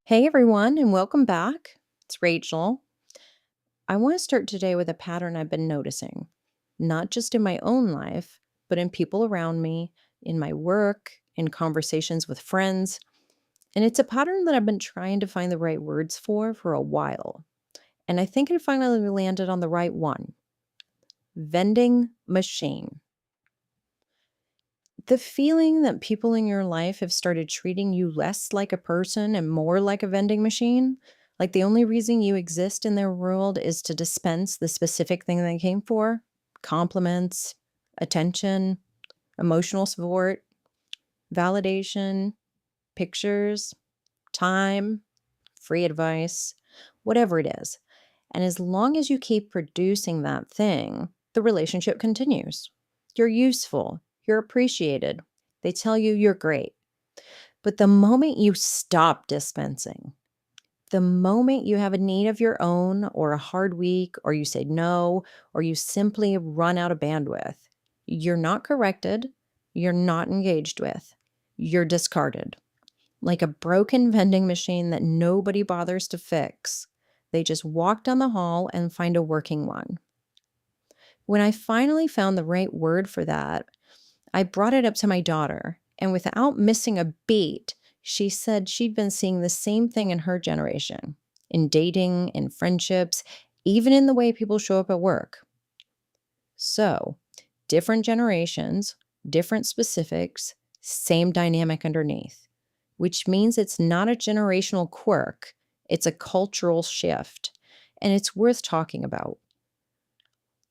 Hey everyone, and welcome back. It's Rachel. I want to start today with a pattern I've been noticing, not just in my own life, but in people around me, in my work, in conversations with friends. And it's a pattern that I've been trying to find the right words for a while. And I think I finally landed on the right one: vending machine. The feeling that people in your life have started treating you less like a person and more like a vending machine, like the only reason you exist in their world is to dispense the specific thing they came for: compliments, attention, emotional support, validation, pictures, time, free advice, whatever it is. And as long as you keep producing that thing, the relationship continues. You're useful, you're appreciated. They tell you you're great. But the moment you stop dispensing, the moment you have a need of your own or a hard week, or you say no, or you simply run out of bandwidth, you're not corrected, you're not engaged with, you're discarded. Like a broken vending machine that nobody bothers to fix. They just walk down the hall and find a working one. When I finally found the right word for that, I brought it up to my daughter, and without missing a beat, she said she'd been seeing the same thing in her generation, in dating, in friendships, even in the way people show up at work. So, different generations, different specifics, same dynamic underneath, which means it's not a generational quirk, it's a cultural shift, and it's worth talking about.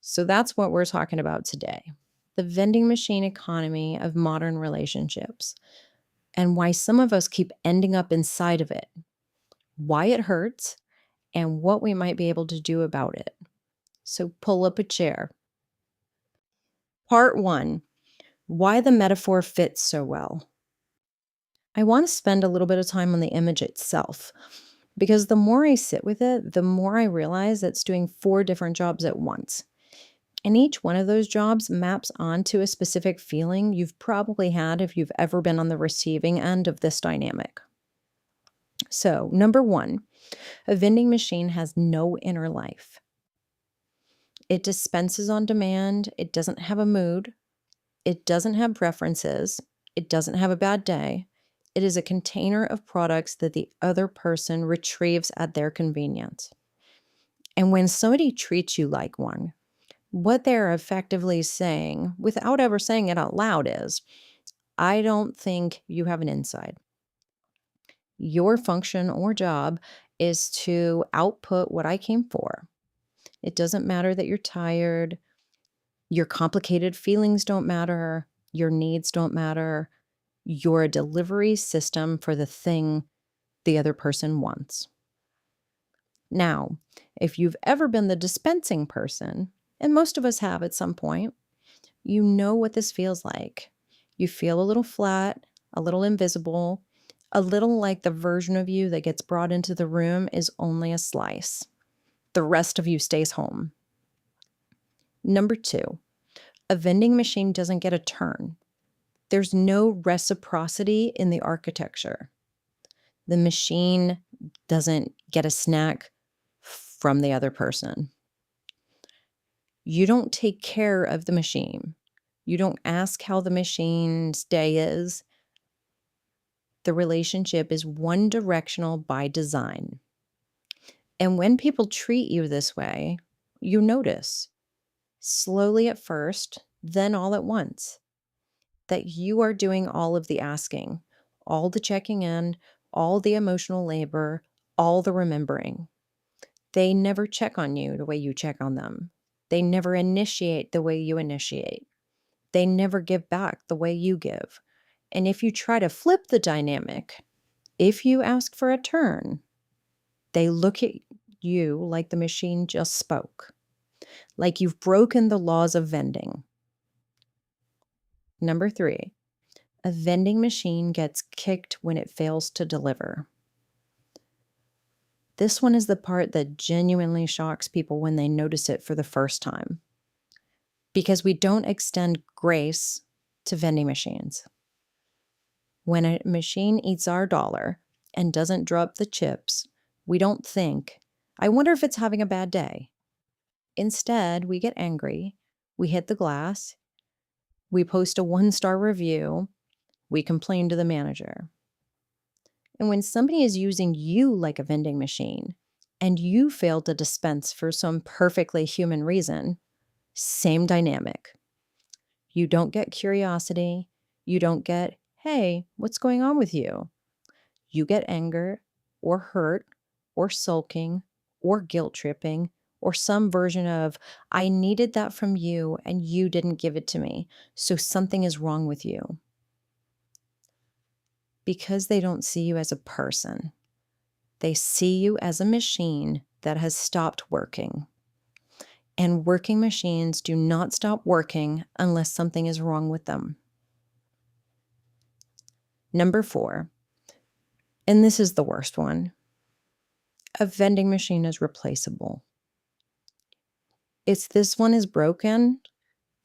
So that's what we're talking about today: the vending machine economy of modern relationships, and why some of us keep ending up inside of it, why it hurts, and what we might be able to do about it. So pull up a chair. Part one: why the metaphor fits so well. I want to spend a little bit of time on the image itself, because the more I sit with it, the more I realize it's doing four different jobs at once. And each one of those jobs maps onto a specific feeling you've probably had if you've ever been on the receiving end of this dynamic. So, number one, a vending machine has no inner life. It dispenses on demand, it doesn't have a mood, it doesn't have preferences, it doesn't have a bad day. It is a container of products that the other person retrieves at their convenience. And when somebody treats you like one, what they're effectively saying, without ever saying it out loud, is, I don't think you have an inside. Your function or job is to output what I came for. It doesn't matter that you're tired. Your complicated feelings don't matter. Your needs don't matter. You're a delivery system for the thing the other person wants. Now, if you've ever been the dispensing person, and most of us have at some point, you know what this feels like. You feel a little flat, a little invisible, a little like the version of you that gets brought into the room is only a slice. The rest of you stays home. Number two, a vending machine doesn't get a turn. There's no reciprocity in the architecture. The machine doesn't get a snack from the other person. You don't take care of the machine. You don't ask how the machine's day is. The relationship is one directional by design. And when people treat you this way, you notice, slowly at first, then all at once, that you are doing all of the asking, all the checking in, all the emotional labor, all the remembering. They never check on you the way you check on them. They never initiate the way you initiate. They never give back the way you give. And if you try to flip the dynamic, if you ask for a turn, they look at you like the machine just spoke, like you've broken the laws of vending. Number three, a vending machine gets kicked when it fails to deliver. This one is the part that genuinely shocks people when they notice it for the first time, because we don't extend grace to vending machines. When a machine eats our dollar, and doesn't drop the chips, we don't think, I wonder if it's having a bad day. Instead, we get angry, we hit the glass, we post a 1-star review, we complain to the manager. And when somebody is using you like a vending machine and you fail to dispense for some perfectly human reason, same dynamic. You don't get curiosity. You don't get, hey, what's going on with you? You get anger or hurt or sulking or guilt tripping or some version of, I needed that from you and you didn't give it to me, so something is wrong with you. Because they don't see you as a person. They see you as a machine that has stopped working. And working machines do not stop working unless something is wrong with them. Number 4, and this is the worst one, a vending machine is replaceable. It's this one is broken,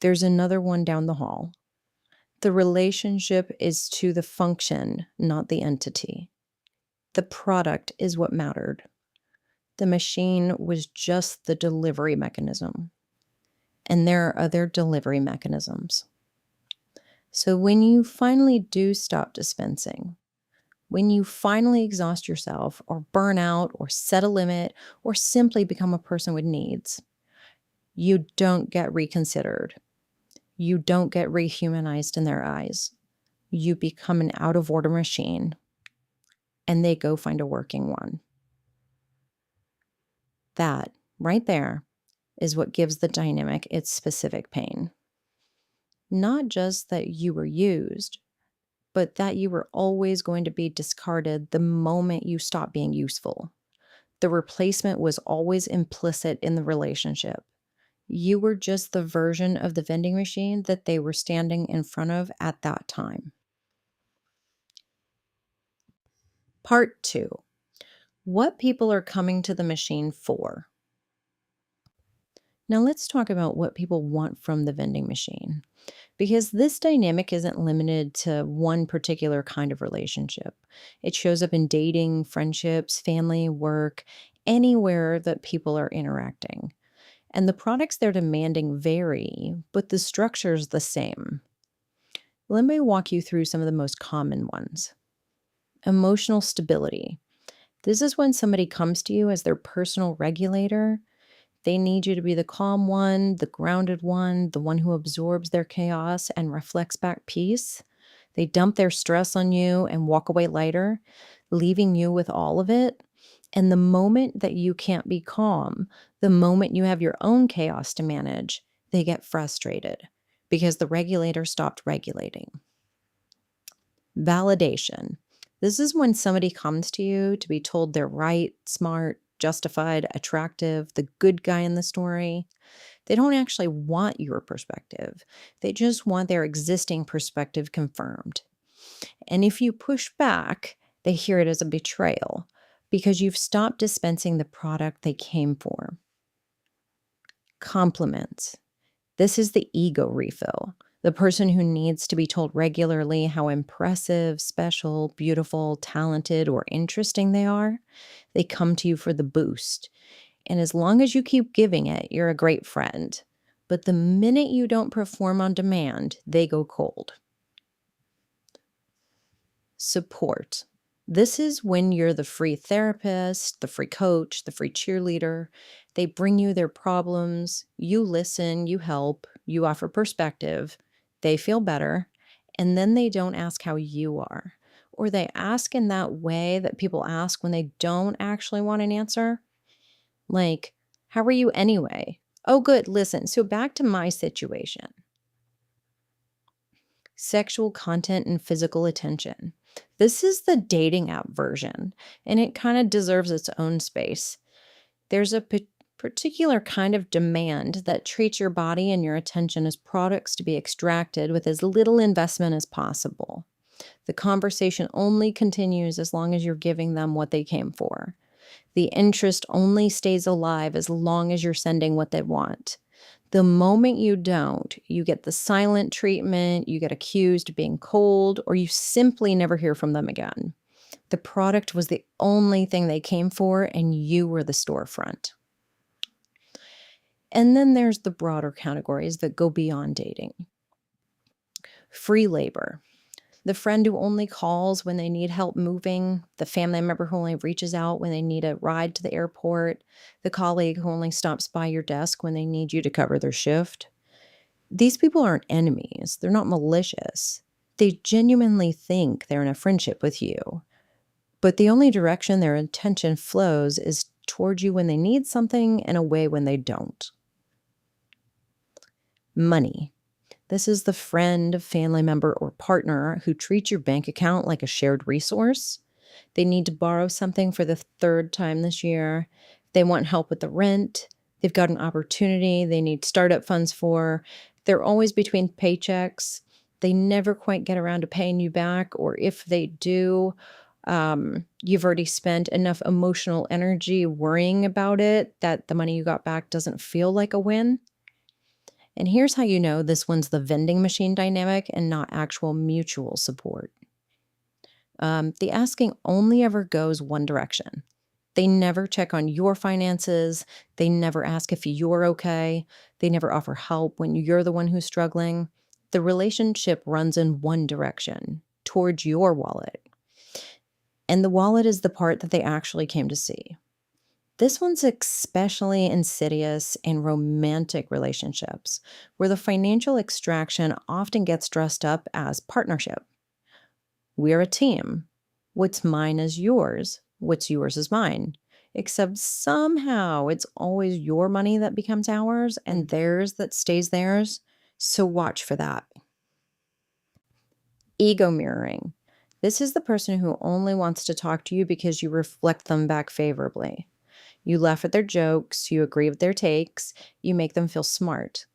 there's another one down the hall. The relationship is to the function, not the entity. The product is what mattered. The machine was just the delivery mechanism. And there are other delivery mechanisms. So when you finally do stop dispensing, when you finally exhaust yourself or burn out or set a limit or simply become a person with needs, you don't get reconsidered. You don't get rehumanized in their eyes. You become an out-of-order machine, and they go find a working one. That, right there, is what gives the dynamic its specific pain. Not just that you were used, but that you were always going to be discarded the moment you stopped being useful. The replacement was always implicit in the relationship. You were just the version of the vending machine that they were standing in front of at that time. Part 2. What people are coming to the machine for. Now let's talk about what people want from the vending machine, because this dynamic isn't limited to one particular kind of relationship. It shows up in dating, friendships, family, work, anywhere that people are interacting. And the products they're demanding vary, but the structure is the same. Let me walk you through some of the most common ones. Emotional stability. This is when somebody comes to you as their personal regulator. They need you to be the calm one, the grounded one, the one who absorbs their chaos and reflects back peace. They dump their stress on you and walk away lighter, leaving you with all of it. And the moment that you can't be calm, the moment you have your own chaos to manage, they get frustrated because the regulator stopped regulating. Validation. This is when somebody comes to you to be told they're right, smart, justified, attractive, the good guy in the story. They don't actually want your perspective. They just want their existing perspective confirmed. And if you push back, they hear it as a betrayal because you've stopped dispensing the product they came for. Compliments. This is the ego refill. The person who needs to be told regularly how impressive, special, beautiful, talented, or interesting they are, they come to you for the boost. And as long as you keep giving it, you're a great friend. But the minute you don't perform on demand, they go cold. Support. This is when you're the free therapist, the free coach, the free cheerleader. They bring you their problems, you listen, you help, you offer perspective, they feel better, and then they don't ask how you are. Or they ask in that way that people ask when they don't actually want an answer. Like, how are you anyway? Oh, good, listen, so back to my situation. Sexual content and physical attention. This is the dating app version, and it kind of deserves its own space. There's a particular kind of demand that treats your body and your attention as products to be extracted with as little investment as possible. The conversation only continues as long as you're giving them what they came for. The interest only stays alive as long as you're sending what they want. The moment you don't, you get the silent treatment, you get accused of being cold, or you simply never hear from them again. The product was the only thing they came for, and you were the storefront. And then there's the broader categories that go beyond dating. Free labor. The friend who only calls when they need help moving, the family member who only reaches out when they need a ride to the airport, the colleague who only stops by your desk when they need you to cover their shift. These people aren't enemies. They're not malicious. They genuinely think they're in a friendship with you. But the only direction their attention flows is towards you when they need something and away when they don't. Money. This is the friend, family member, or partner who treats your bank account like a shared resource. They need to borrow something for the third time this year. They want help with the rent. They've got an opportunity they need startup funds for. They're always between paychecks. They never quite get around to paying you back, or if they do, you've already spent enough emotional energy worrying about it that the money you got back doesn't feel like a win. And here's how you know this one's the vending machine dynamic and not actual mutual support. The asking only ever goes one direction. They never check on your finances. They never ask if you're okay. They never offer help when you're the one who's struggling. The relationship runs in one direction, towards your wallet. And the wallet is the part that they actually came to see. This one's especially insidious in romantic relationships, where the financial extraction often gets dressed up as partnership. We're a team. What's mine is yours. What's yours is mine. Except somehow it's always your money that becomes ours and theirs that stays theirs. So watch for that. Ego mirroring. This is the person who only wants to talk to you because you reflect them back favorably. You laugh at their jokes, you agree with their takes, you make them feel smart.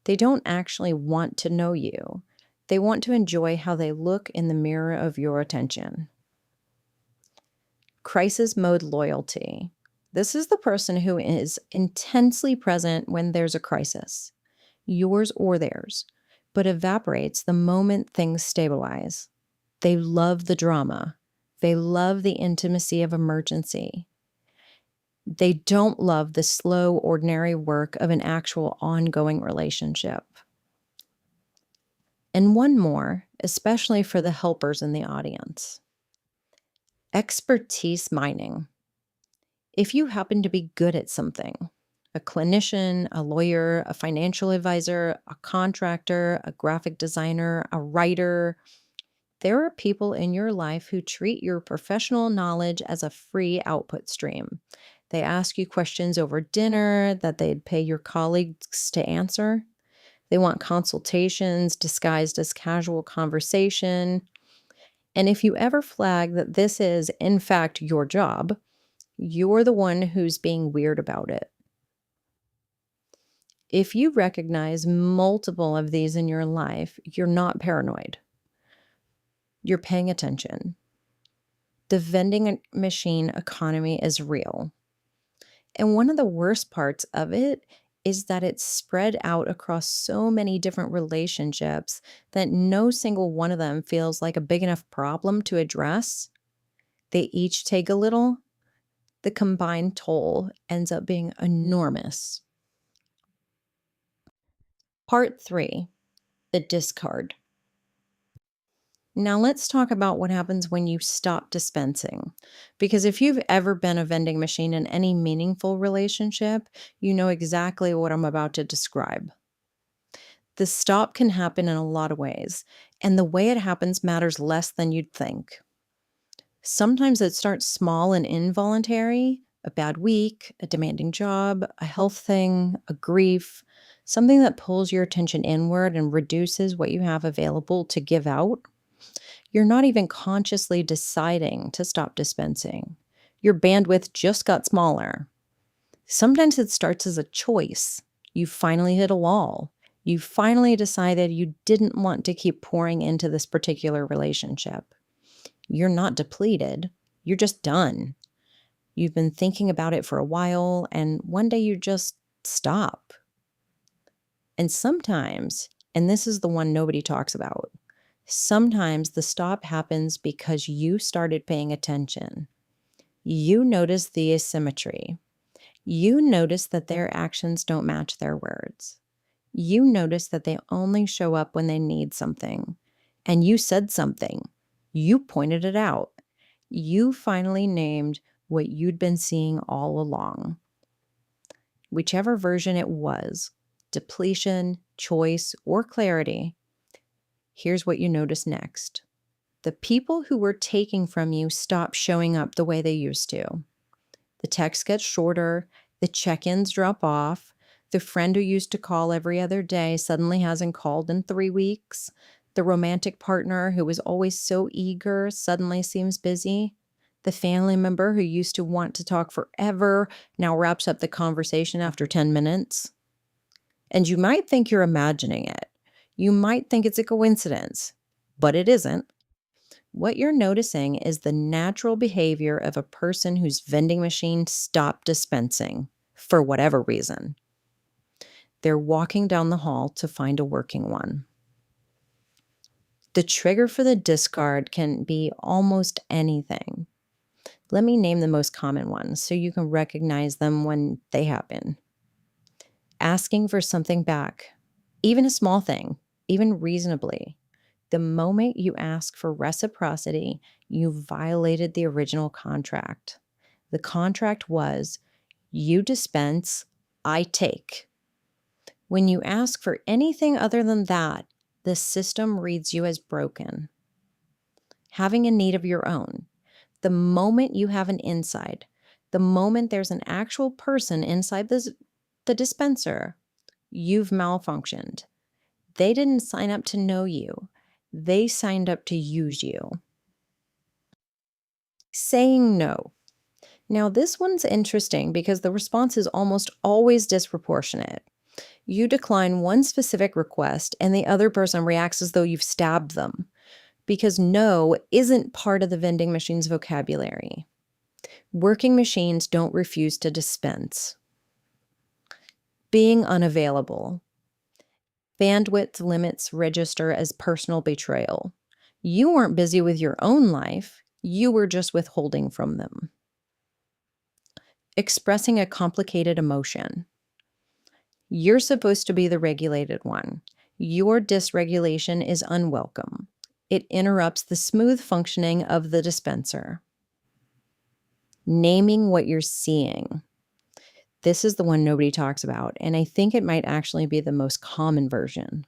They don't actually want to know you. They want to enjoy how they look in the mirror of your attention. Crisis mode loyalty. This is the person who is intensely present when there's a crisis, yours or theirs, but evaporates the moment things stabilize. They love the drama. They love the intimacy of emergency. They don't love the slow, ordinary work of an actual ongoing relationship. And one more, especially for the helpers in the audience. Expertise mining. If you happen to be good at something, a clinician, a lawyer, a financial advisor, a contractor, a graphic designer, a writer, there are people in your life who treat your professional knowledge as a free output stream. They ask you questions over dinner that they'd pay your colleagues to answer. They want consultations disguised as casual conversation. And if you ever flag that this is, in fact, your job, you're the one who's being weird about it. If you recognize multiple of these in your life, you're not paranoid. You're paying attention. The vending machine economy is real. And one of the worst parts of it is that it's spread out across so many different relationships that no single one of them feels like a big enough problem to address. They each take a little. The combined toll ends up being enormous. Part 3, the discard. Now let's talk about what happens when you stop dispensing. Because if you've ever been a vending machine in any meaningful relationship, you know exactly what I'm about to describe. The stop can happen in a lot of ways, and the way it happens matters less than you'd think. Sometimes it starts small and involuntary, a bad week, a demanding job, a health thing, a grief, something that pulls your attention inward and reduces what you have available to give out. You're not even consciously deciding to stop dispensing. Your bandwidth just got smaller. Sometimes it starts as a choice. You finally hit a wall. You finally decided you didn't want to keep pouring into this particular relationship. You're not depleted. You're just done. You've been thinking about it for a while, and one day you just stop. And sometimes, and this is the one nobody talks about, Sometimes the stop happens because you started paying attention. You notice the asymmetry. You notice that their actions don't match their words. You notice that they only show up when they need something. And you said something. You pointed it out. You finally named what you'd been seeing all along. Whichever version it was, depletion, choice, or clarity, here's what you notice next. The people who were taking from you stop showing up the way they used to. The texts get shorter, the check-ins drop off, the friend who used to call every other day suddenly hasn't called in 3 weeks, the romantic partner who was always so eager suddenly seems busy, the family member who used to want to talk forever now wraps up the conversation after 10 minutes. And you might think you're imagining it. You might think it's a coincidence, but it isn't. What you're noticing is the natural behavior of a person whose vending machine stopped dispensing for whatever reason. They're walking down the hall to find a working one. The trigger for the discard can be almost anything. Let me name the most common ones so you can recognize them when they happen. Asking for something back, even a small thing, even reasonably. The moment you ask for reciprocity, you violated the original contract. The contract was, you dispense, I take. When you ask for anything other than that, the system reads you as broken. Having a need of your own. The moment you have an inside, the moment there's an actual person inside the dispenser, you've malfunctioned. They didn't sign up to know you. They signed up to use you. Saying no. Now, this one's interesting because the response is almost always disproportionate. You decline one specific request and the other person reacts as though you've stabbed them, because no isn't part of the vending machine's vocabulary. Working machines don't refuse to dispense. Being unavailable. Bandwidth limits register as personal betrayal. You weren't busy with your own life, you were just withholding from them. Expressing a complicated emotion. You're supposed to be the regulated one. Your dysregulation is unwelcome. It interrupts the smooth functioning of the dispenser. Naming what you're seeing. This is the one nobody talks about, and I think it might actually be the most common version.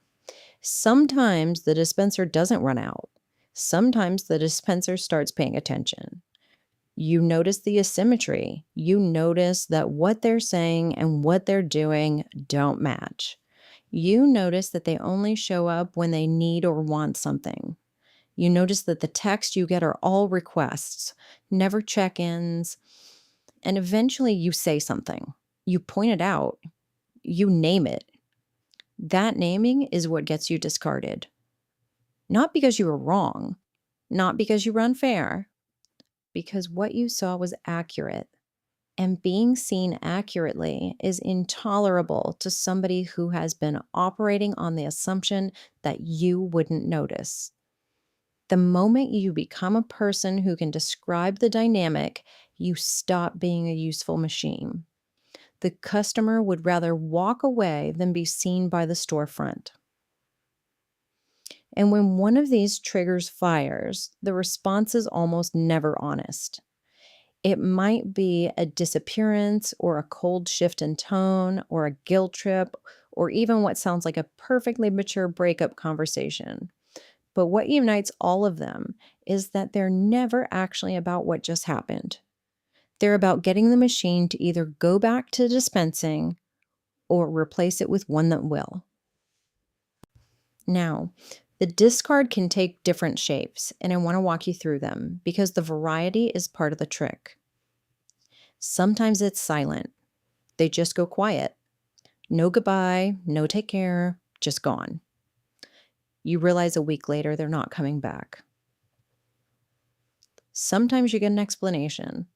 Sometimes the dispenser doesn't run out. Sometimes the dispenser starts paying attention. You notice the asymmetry. You notice that what they're saying and what they're doing don't match. You notice that they only show up when they need or want something. You notice that the texts you get are all requests, never check-ins, and eventually you say something. You point it out. You name it. That naming is what gets you discarded. Not because you were wrong, not because you were unfair, because what you saw was accurate. And being seen accurately is intolerable to somebody who has been operating on the assumption that you wouldn't notice. The moment you become a person who can describe the dynamic, you stop being a useful machine. The customer would rather walk away than be seen by the storefront. And when one of these triggers fires, the response is almost never honest. It might be a disappearance or a cold shift in tone or a guilt trip or even what sounds like a perfectly mature breakup conversation. But what unites all of them is that they're never actually about what just happened. They're about getting the machine to either go back to dispensing or replace it with one that will. Now, the discard can take different shapes, and I want to walk you through them because the variety is part of the trick. Sometimes it's silent. They just go quiet. No goodbye, no take care, just gone. You realize a week later they're not coming back. Sometimes you get an explanation.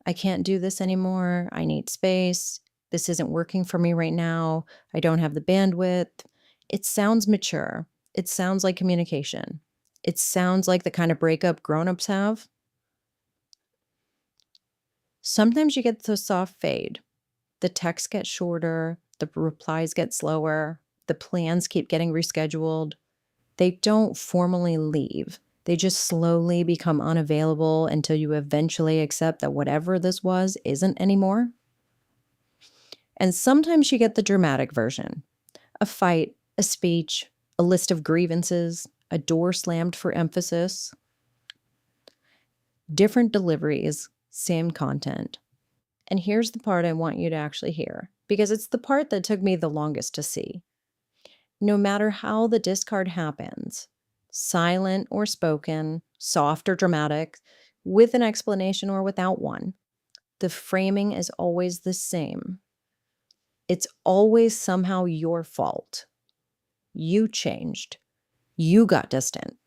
I can't do this anymore. I need space. This isn't working for me right now. I don't have the bandwidth. It sounds mature. It sounds like communication. It sounds like the kind of breakup grown-ups have. Sometimes you get the soft fade. The texts get shorter, the replies get slower, the plans keep getting rescheduled. They don't formally leave. They just slowly become unavailable until you eventually accept that whatever this was isn't anymore. And sometimes you get the dramatic version: a fight, a speech, a list of grievances, a door slammed for emphasis. Different deliveries, same content. And here's the part I want you to actually hear, because it's the part that took me the longest to see. No matter how the discard happens, silent or spoken, soft or dramatic, with an explanation or without one, the framing is always the same. It's always somehow your fault. You changed. You got distant.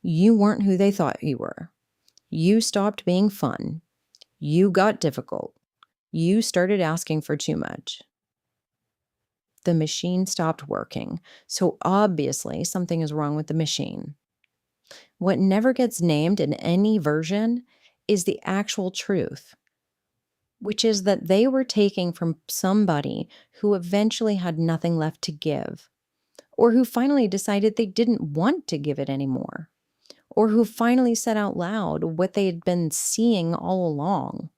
You weren't who they thought you were. You stopped being fun. You got difficult. You started asking for too much. The machine stopped working, so obviously something is wrong with the machine. What never gets named in any version is the actual truth, which is that they were taking from somebody who eventually had nothing left to give, or who finally decided they didn't want to give it anymore, or who finally said out loud what they had been seeing all along.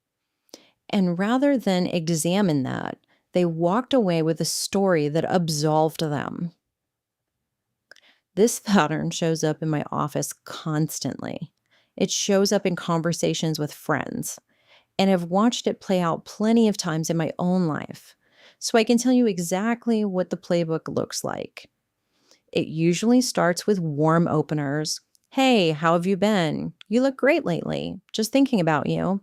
And rather than examine that, they walked away with a story that absolved them. This pattern shows up in my office constantly. It shows up in conversations with friends, and I've watched it play out plenty of times in my own life. So I can tell you exactly what the playbook looks like. It usually starts with warm openers. Hey, how have you been? You look great lately. Just thinking about you.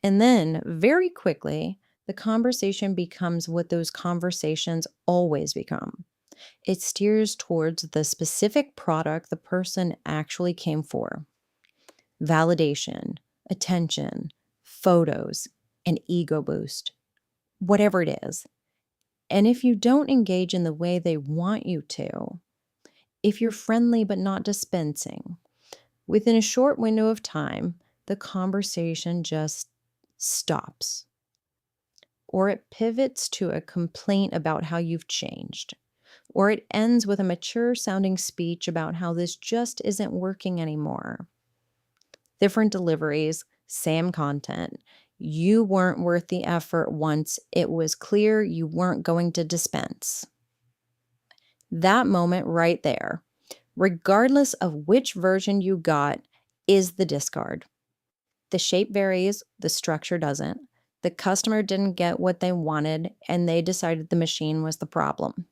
And then, very quickly, the conversation becomes what those conversations always become. It steers towards the specific product the person actually came for: validation, attention, photos, an ego boost, whatever it is. And if you don't engage in the way they want you to, if you're friendly but not dispensing, within a short window of time, the conversation just stops. Or it pivots to a complaint about how you've changed. Or it ends with a mature sounding speech about how this just isn't working anymore. Different deliveries, same content. You weren't worth the effort once it was clear you weren't going to dispense. That moment right there, regardless of which version you got, is the discard. The shape varies, the structure doesn't. The customer didn't get what they wanted, and they decided the machine was the problem.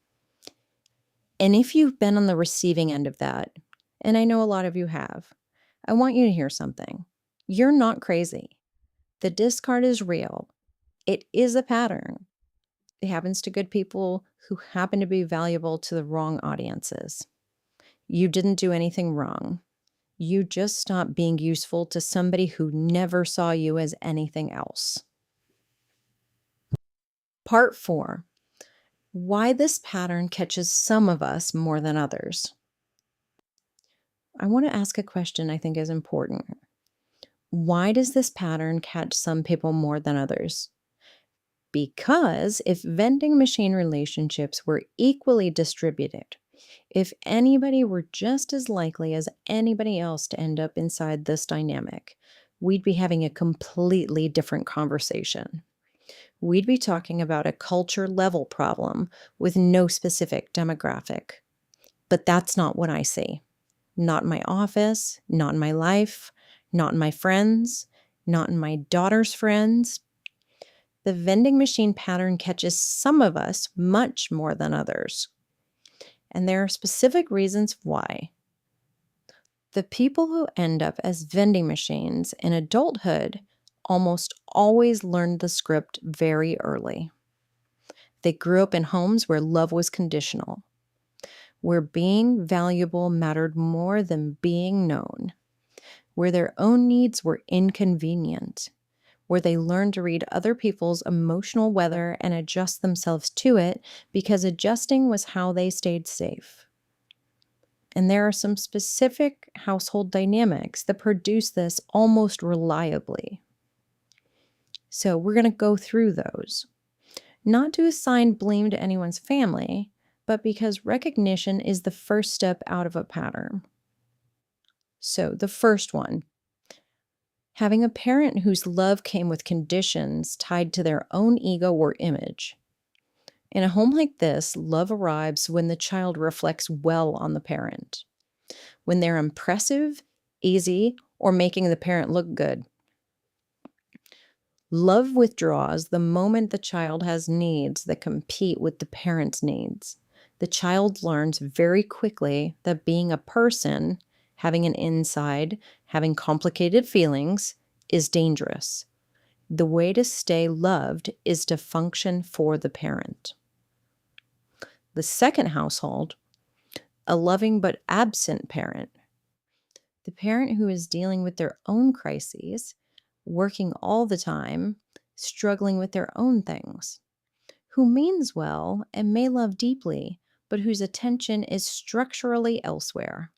And if you've been on the receiving end of that, and I know a lot of you have, I want you to hear something. You're not crazy. The discard is real. It is a pattern. It happens to good people who happen to be valuable to the wrong audiences. You didn't do anything wrong. You just stopped being useful to somebody who never saw you as anything else. Part 4. Why this pattern catches some of us more than others. I want to ask a question I think is important. Why does this pattern catch some people more than others? Because if vending machine relationships were equally distributed, if anybody were just as likely as anybody else to end up inside this dynamic, we'd be having a completely different conversation. We'd be talking about a culture level problem with no specific demographic. But that's not what I see. Not in my office, not in my life, not in my friends, not in my daughter's friends. The vending machine pattern catches some of us much more than others. And there are specific reasons why. The people who end up as vending machines in adulthood almost always learned the script very early. They grew up in homes where love was conditional, where being valuable mattered more than being known, where their own needs were inconvenient, where they learned to read other people's emotional weather and adjust themselves to it because adjusting was how they stayed safe. And there are some specific household dynamics that produce this almost reliably. So we're going to go through those, not to assign blame to anyone's family, but because recognition is the first step out of a pattern. So the first one, having a parent whose love came with conditions tied to their own ego or image. In a home like this, love arrives when the child reflects well on the parent, when they're impressive, easy, or making the parent look good. Love withdraws the moment the child has needs that compete with the parent's needs. The child learns very quickly that being a person, having an inside, having complicated feelings, is dangerous. The way to stay loved is to function for the parent. The second household, a loving but absent parent. The parent who is dealing with their own crises, working all the time, struggling with their own things, who means well and may love deeply, but whose attention is structurally elsewhere.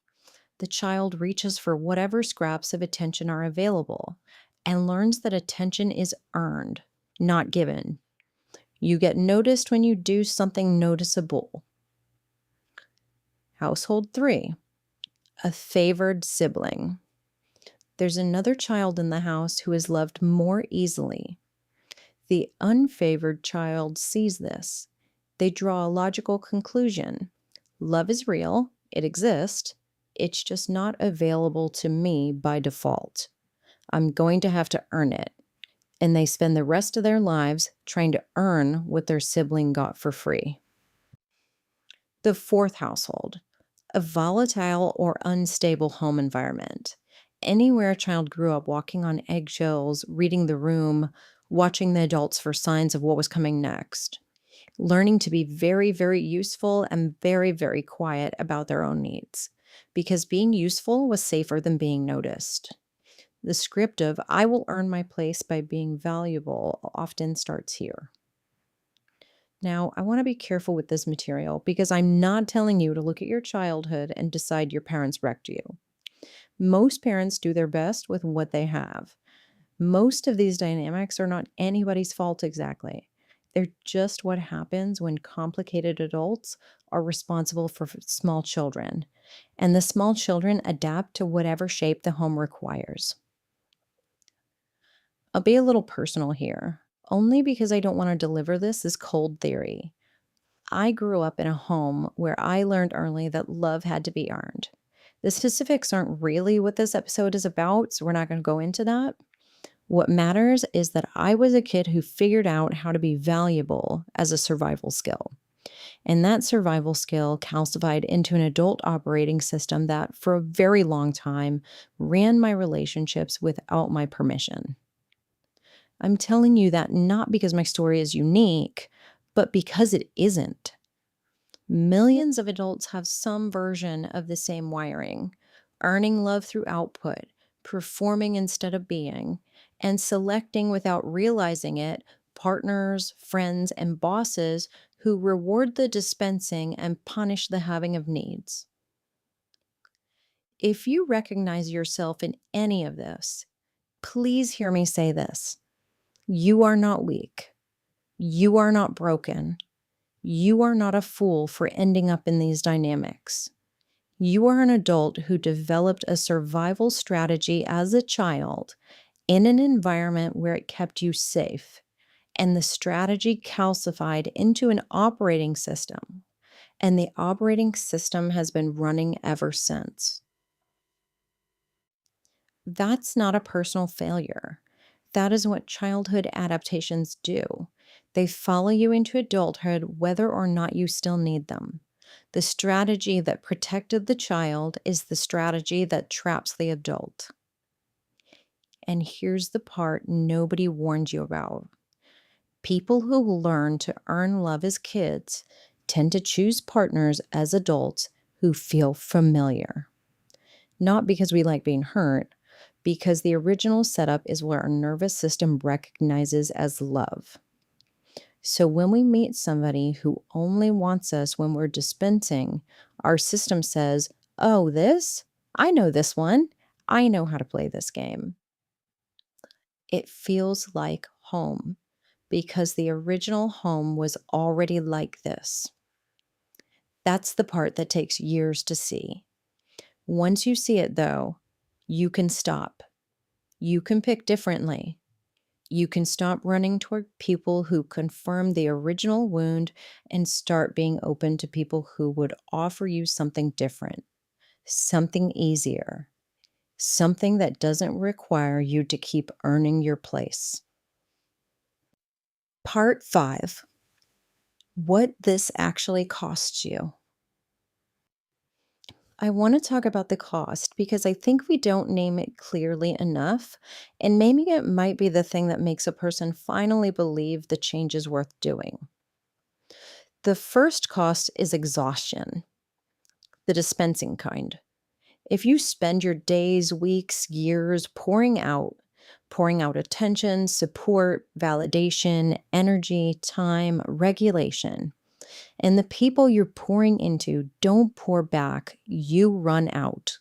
The child reaches for whatever scraps of attention are available and learns that attention is earned, not given. You get noticed when you do something noticeable. Household 3, a favored sibling. There's another child in the house who is loved more easily. The unfavored child sees this. They draw a logical conclusion. Love is real, it exists, it's just not available to me by default. I'm going to have to earn it. And they spend the rest of their lives trying to earn what their sibling got for free. The fourth household, a volatile or unstable home environment. Anywhere a child grew up walking on eggshells, reading the room, watching the adults for signs of what was coming next, learning to be very, very useful and very, very quiet about their own needs, because being useful was safer than being noticed. The script of, I will earn my place by being valuable, often starts here. Now, I want to be careful with this material because I'm not telling you to look at your childhood and decide your parents wrecked you. Most parents do their best with what they have. Most of these dynamics are not anybody's fault exactly. They're just what happens when complicated adults are responsible for small children, and the small children adapt to whatever shape the home requires. I'll be a little personal here, only because I don't want to deliver this as cold theory. I grew up in a home where I learned early that love had to be earned. The specifics aren't really what this episode is about, so we're not going to go into that. What matters is that I was a kid who figured out how to be valuable as a survival skill. And that survival skill calcified into an adult operating system that, for a very long time, ran my relationships without my permission. I'm telling you that not because my story is unique, but because it isn't. Millions of adults have some version of the same wiring, earning love through output, performing instead of being, and selecting without realizing it partners, friends, and bosses who reward the dispensing and punish the having of needs. If you recognize yourself in any of this, please hear me say this. You are not weak. You are not broken. You are not a fool for ending up in these dynamics. You are an adult who developed a survival strategy as a child in an environment where it kept you safe, and the strategy calcified into an operating system, and the operating system has been running ever since. That's not a personal failure. That is what childhood adaptations do. They follow you into adulthood whether or not you still need them. The strategy that protected the child is the strategy that traps the adult. And here's the part nobody warned you about. People who learn to earn love as kids tend to choose partners as adults who feel familiar. Not because we like being hurt, because the original setup is what our nervous system recognizes as love. So when we meet somebody who only wants us when we're dispensing, our system says, Oh, this? I know this one. I know how to play this game. It feels like home because the original home was already like this. That's the part that takes years to see. Once you see it, though, you can stop. You can pick differently. You can stop running toward people who confirm the original wound and start being open to people who would offer you something different, something easier, something that doesn't require you to keep earning your place. Part 5. What this actually costs you. I want to talk about the cost because I think we don't name it clearly enough, and maybe it might be the thing that makes a person finally believe the change is worth doing. The first cost is exhaustion, the dispensing kind. If you spend your days, weeks, years pouring out attention, support, validation, energy, time, regulation, and the people you're pouring into don't pour back, you run out.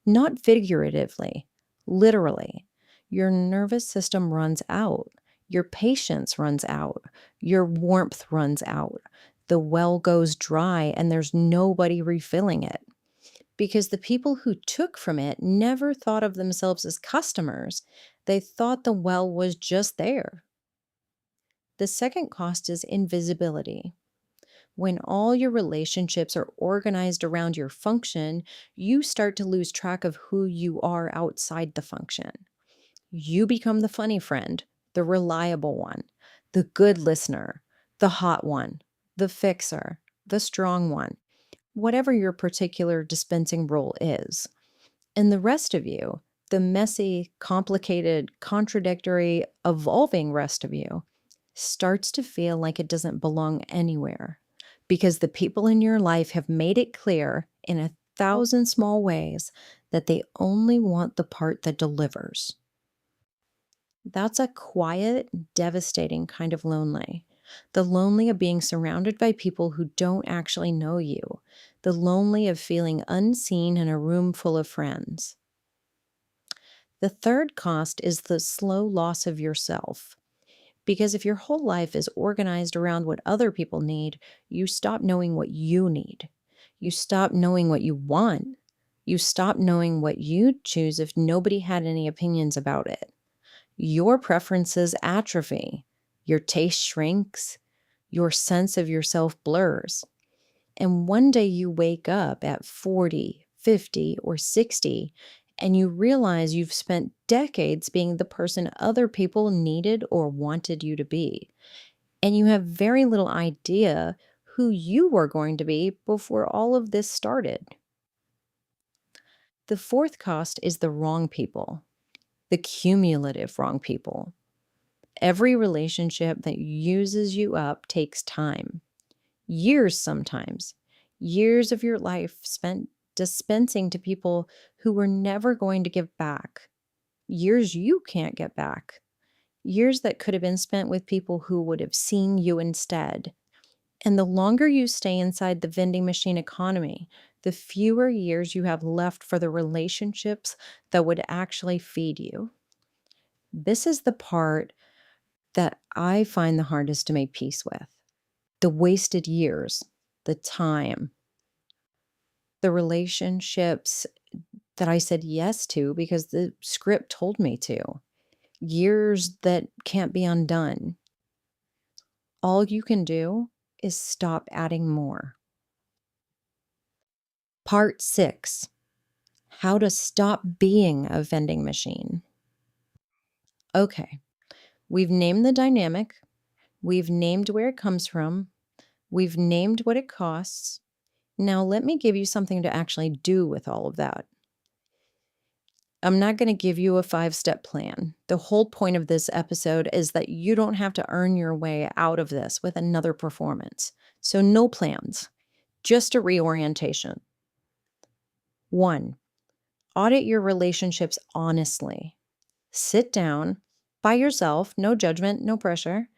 Not figuratively, literally. Your nervous system runs out. Your patience runs out. Your warmth runs out. The well goes dry and there's nobody refilling it. Because the people who took from it never thought of themselves as customers. They thought the well was just there. The second cost is invisibility. When all your relationships are organized around your function, you start to lose track of who you are outside the function. You become the funny friend, the reliable one, the good listener, the hot one, the fixer, the strong one, whatever your particular dispensing role is. And the rest of you, the messy, complicated, contradictory, evolving rest of you, starts to feel like it doesn't belong anywhere because the people in your life have made it clear in 1,000 small ways that they only want the part that delivers. That's a quiet, devastating kind of lonely. The lonely of being surrounded by people who don't actually know you. The lonely of feeling unseen in a room full of friends. The third cost is the slow loss of yourself. Because if your whole life is organized around what other people need, you stop knowing what you need. You stop knowing what you want. You stop knowing what you'd choose if nobody had any opinions about it. Your preferences atrophy. Your taste shrinks. Your sense of yourself blurs. And one day you wake up at 40, 50, or 60, and you realize you've spent decades being the person other people needed or wanted you to be. And you have very little idea who you were going to be before all of this started. The fourth cost is the wrong people, the cumulative wrong people. Every relationship that uses you up takes time. Years sometimes, years of your life spent dispensing to people who were never going to give back, years you can't get back, years that could have been spent with people who would have seen you instead. And the longer you stay inside the vending machine economy, the fewer years you have left for the relationships that would actually feed you. This is the part that I find the hardest to make peace with. The wasted years, the time, the relationships that I said yes to because the script told me to. Years that can't be undone. All you can do is stop adding more. Part 6. How to stop being a vending machine. Okay, we've named the dynamic. We've named where it comes from. We've named what it costs. Now let me give you something to actually do with all of that. I'm not going to give you a 5-step plan. The whole point of this episode is that you don't have to earn your way out of this with another performance. So no plans, just a reorientation. 1, audit your relationships honestly. Sit down by yourself, no judgment, no pressure,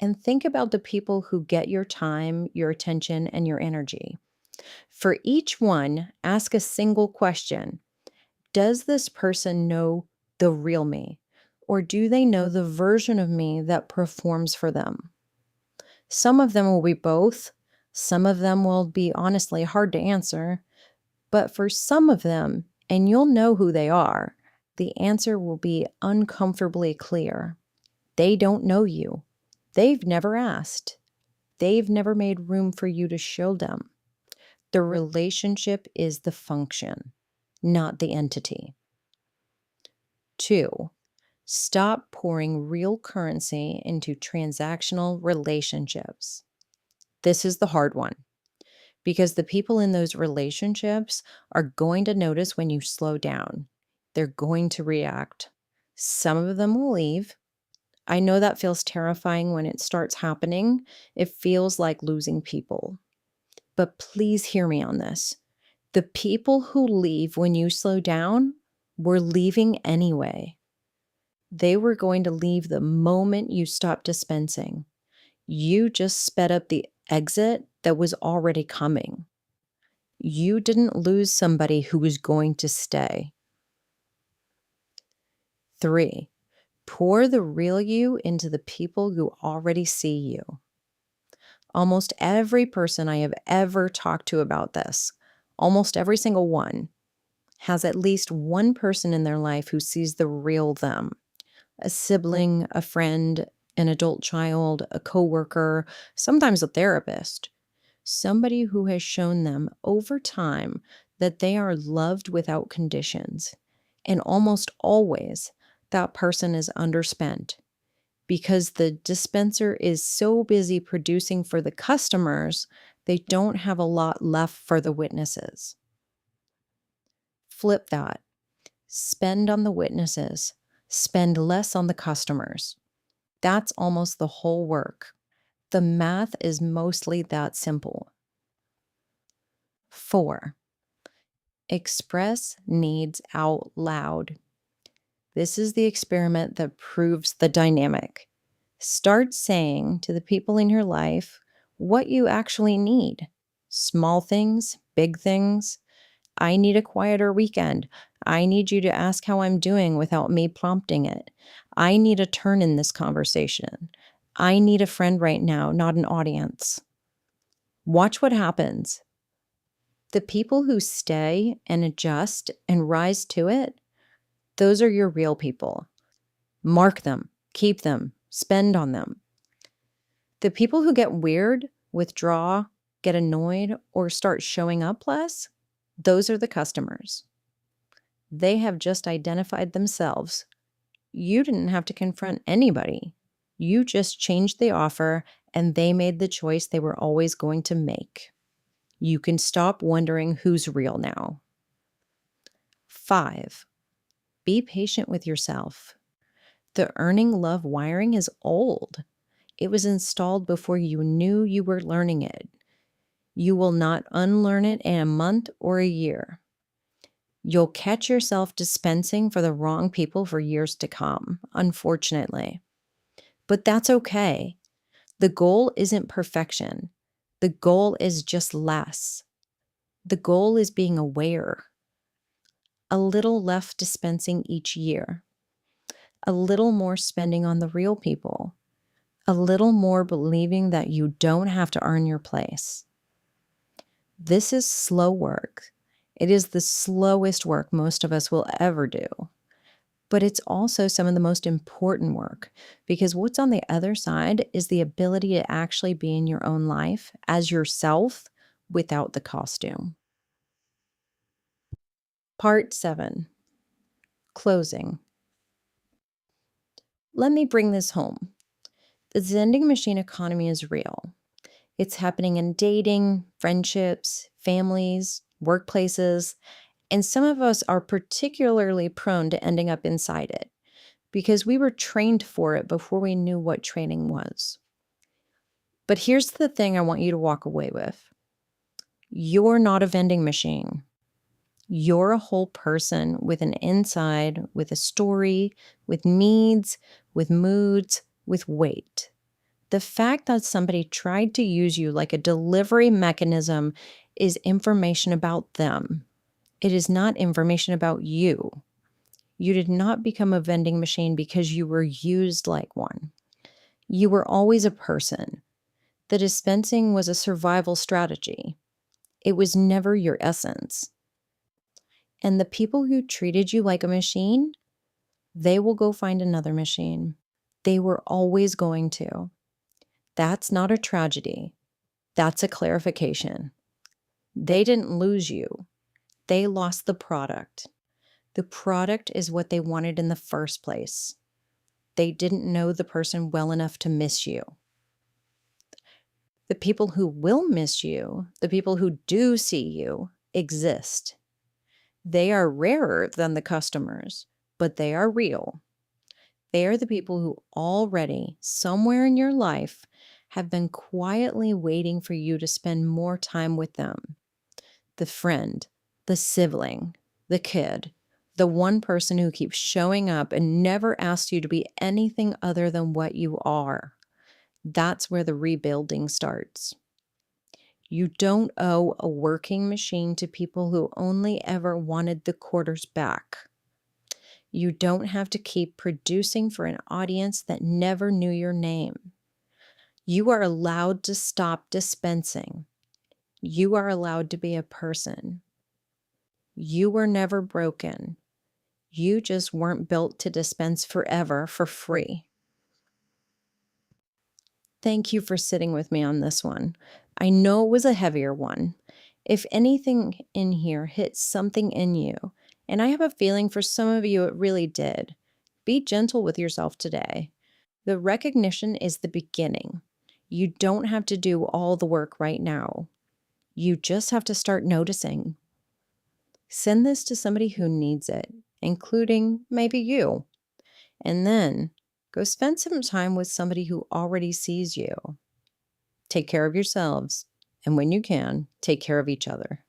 and think about the people who get your time, your attention, and your energy. For each one, ask a single question. Does this person know the real me? Or do they know the version of me that performs for them? Some of them will be both. Some of them will be honestly hard to answer. But for some of them, and you'll know who they are, the answer will be uncomfortably clear. They don't know you. They've never asked. They've never made room for you to show them. The relationship is the function, not the entity. 2, stop pouring real currency into transactional relationships. This is the hard one because the people in those relationships are going to notice when you slow down. They're going to react. Some of them will leave. I know that feels terrifying when it starts happening. It feels like losing people. But please hear me on this. The people who leave when you slow down were leaving anyway. They were going to leave the moment you stopped dispensing. You just sped up the exit that was already coming. You didn't lose somebody who was going to stay. 3, pour the real you into the people who already see you. Almost every person I have ever talked to about this, almost every single one, has at least one person in their life who sees the real them. A sibling, a friend, an adult child, a coworker, sometimes a therapist. Somebody who has shown them over time that they are loved without conditions. And almost always, that person is underspent because the dispenser is so busy producing for the customers, they don't have a lot left for the witnesses. Flip that. Spend on the witnesses. Spend less on the customers. That's almost the whole work. The math is mostly that simple. 4, express needs out loud. This is the experiment that proves the dynamic. Start saying to the people in your life what you actually need. Small things, big things. I need a quieter weekend. I need you to ask how I'm doing without me prompting it. I need a turn in this conversation. I need a friend right now, not an audience. Watch what happens. The people who stay and adjust and rise to it, those are your real people. Mark them, keep them, spend on them. The people who get weird, withdraw, get annoyed, or start showing up less, those are the customers. They have just identified themselves. You didn't have to confront anybody. You just changed the offer, and they made the choice they were always going to make. You can stop wondering who's real now. 5, be patient with yourself. The earning love wiring is old. It was installed before you knew you were learning it. You will not unlearn it in a month or a year. You'll catch yourself dispensing for the wrong people for years to come, unfortunately. But that's okay. The goal isn't perfection. The goal is just less. The goal is being aware. A little less dispensing each year. A little more spending on the real people. A little more believing that you don't have to earn your place. This is slow work. It is the slowest work most of us will ever do. But it's also some of the most important work because what's on the other side is the ability to actually be in your own life as yourself without the costume. Part 7, closing. Let me bring this home. The vending machine economy is real. It's happening in dating, friendships, families, workplaces, and some of us are particularly prone to ending up inside it because we were trained for it before we knew what training was. But here's the thing I want you to walk away with. You're not a vending machine. You're a whole person with an inside, with a story, with needs, with moods, with weight. The fact that somebody tried to use you like a delivery mechanism is information about them. It is not information about you. You did not become a vending machine because you were used like one. You were always a person. The dispensing was a survival strategy. It was never your essence. And the people who treated you like a machine, they will go find another machine. They were always going to. That's not a tragedy. That's a clarification. They didn't lose you. They lost the product. The product is what they wanted in the first place. They didn't know the person well enough to miss you. The people who will miss you, the people who do see you, exist. They are rarer than the customers, but they are real. They are the people who already, somewhere in your life, have been quietly waiting for you to spend more time with them. The friend, the sibling, the kid, the one person who keeps showing up and never asks you to be anything other than what you are. That's where the rebuilding starts. You don't owe a working machine to people who only ever wanted the quarters back. You don't have to keep producing for an audience that never knew your name. You are allowed to stop dispensing. You are allowed to be a person. You were never broken. You just weren't built to dispense forever for free. Thank you for sitting with me on this one. I know it was a heavier one. If anything in here hit something in you, and I have a feeling for some of you it really did, be gentle with yourself today. The recognition is the beginning. You don't have to do all the work right now. You just have to start noticing. Send this to somebody who needs it, including maybe you. And then go spend some time with somebody who already sees you. Take care of yourselves, and when you can, take care of each other.